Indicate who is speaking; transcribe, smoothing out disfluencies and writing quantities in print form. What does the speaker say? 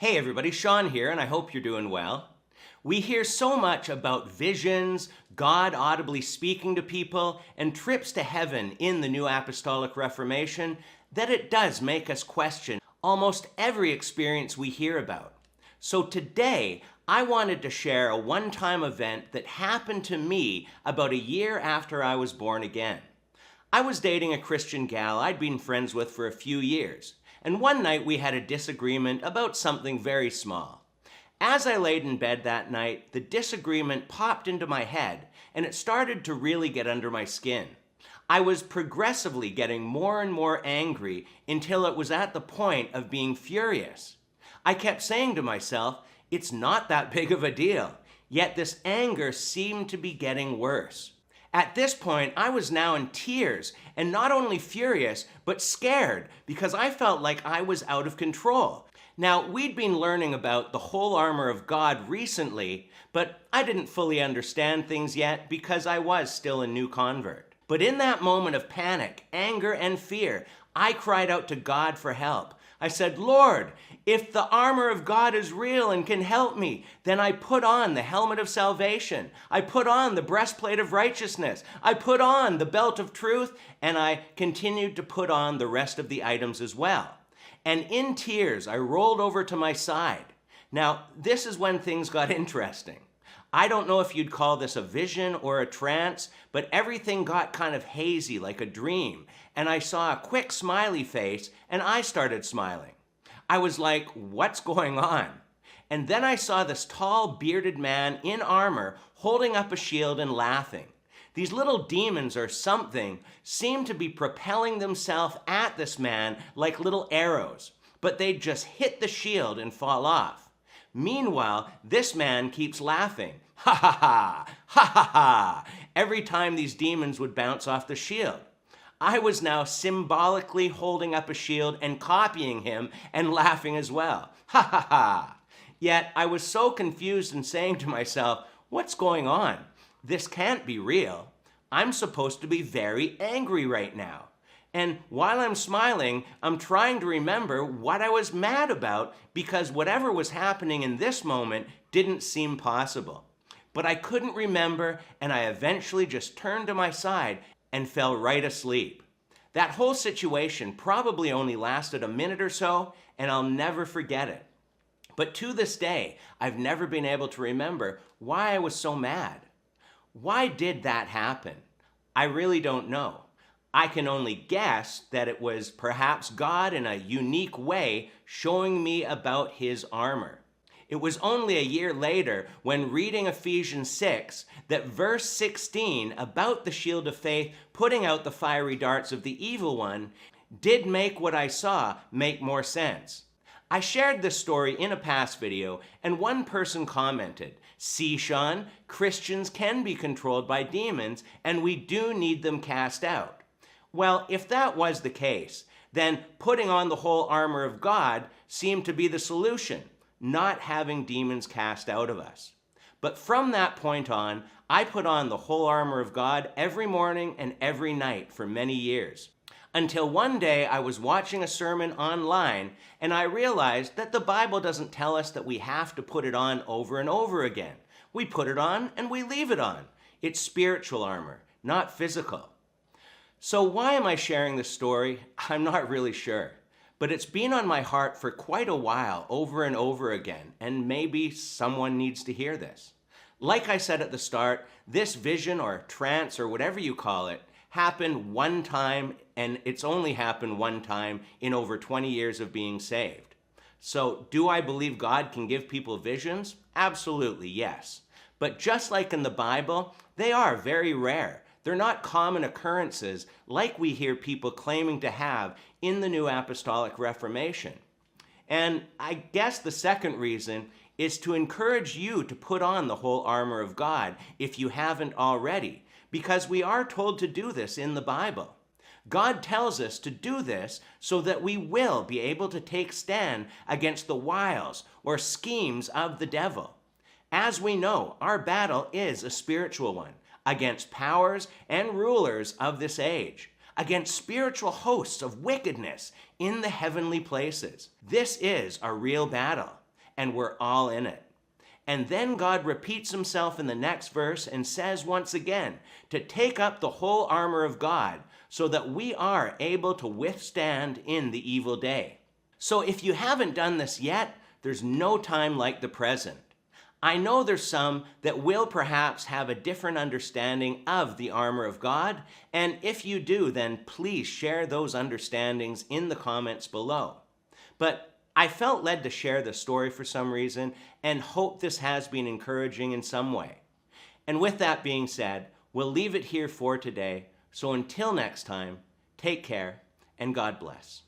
Speaker 1: Hey everybody, Sean here, and I hope you're doing well. We hear so much about visions, God audibly speaking to people, and trips to heaven in the New Apostolic Reformation that it does make us question almost every experience we hear about. So today, I wanted to share a one-time event that happened to me about a year after I was born again. I was dating a Christian gal I'd been friends with for a few years, and one night we had a disagreement about something very small. As I laid in bed that night, the disagreement popped into my head, and it started to really get under my skin. I was progressively getting more and more angry until it was at the point of being furious. I kept saying to myself, it's not that big of a deal, yet this anger seemed to be getting worse. At this point, I was now in tears and not only furious, but scared because I felt like I was out of control. Now, we'd been learning about the whole armor of God recently, but I didn't fully understand things yet because I was still a new convert. But in that moment of panic, anger, and fear, I cried out to God for help. I said, Lord, if the armor of God is real and can help me, then I put on the helmet of salvation. I put on the breastplate of righteousness. I put on the belt of truth, and I continued to put on the rest of the items as well. And in tears, I rolled over to my side. Now, this is when things got interesting. I don't know if you'd call this a vision or a trance, but everything got kind of hazy like a dream, and I saw a quick smiley face, and I started smiling. I was like, what's going on? And then I saw this tall, bearded man in armor holding up a shield and laughing. These little demons or something seemed to be propelling themselves at this man like little arrows, but they'd just hit the shield and fall off. Meanwhile, this man keeps laughing. Ha ha ha, ha ha ha, every time these demons would bounce off the shield. I was now symbolically holding up a shield and copying him and laughing as well. Ha ha ha. Yet I was so confused and saying to myself, what's going on? This can't be real. I'm supposed to be very angry right now. And while I'm smiling, I'm trying to remember what I was mad about because whatever was happening in this moment didn't seem possible. But I couldn't remember, and I eventually just turned to my side and fell right asleep. That whole situation probably only lasted a minute or so, and I'll never forget it. But to this day, I've never been able to remember why I was so mad. Why did that happen? I really don't know. I can only guess that it was perhaps God in a unique way showing me about his armor. It was only a year later when reading Ephesians 6 that verse 16 about the shield of faith putting out the fiery darts of the evil one did make what I saw make more sense. I shared this story in a past video and one person commented, "See, Sean, Christians can be controlled by demons and we do need them cast out." Well, if that was the case, then putting on the whole armor of God seemed to be the solution, not having demons cast out of us. But from that point on, I put on the whole armor of God every morning and every night for many years. Until one day I was watching a sermon online and I realized that the Bible doesn't tell us that we have to put it on over and over again. We put it on and we leave it on. It's spiritual armor, not physical. So why am I sharing this story? I'm not really sure. But it's been on my heart for quite a while, over and over again, and maybe someone needs to hear this. Like I said at the start, this vision or trance or whatever you call it happened one time, and it's only happened one time in over 20 years of being saved. So do I believe God can give people visions? Absolutely, yes. But just like in the Bible, they are very rare. They're not common occurrences like we hear people claiming to have in the New Apostolic Reformation. And I guess the second reason is to encourage you to put on the whole armor of God if you haven't already, because we are told to do this in the Bible. God tells us to do this so that we will be able to take stand against the wiles or schemes of the devil. As we know, our battle is a spiritual one, against powers and rulers of this age, against spiritual hosts of wickedness in the heavenly places. This is a real battle. and we're all in it. And then God repeats himself in the next verse and says once again to take up the whole armor of God so that we are able to withstand in the evil day. So if you haven't done this yet, there's no time like the present. I know there's some that will perhaps have a different understanding of the armor of God, and if you do, then please share those understandings in the comments below. But I felt led to share the story for some reason and hope this has been encouraging in some way. And with that being said, we'll leave it here for today. So until next time, take care and God bless.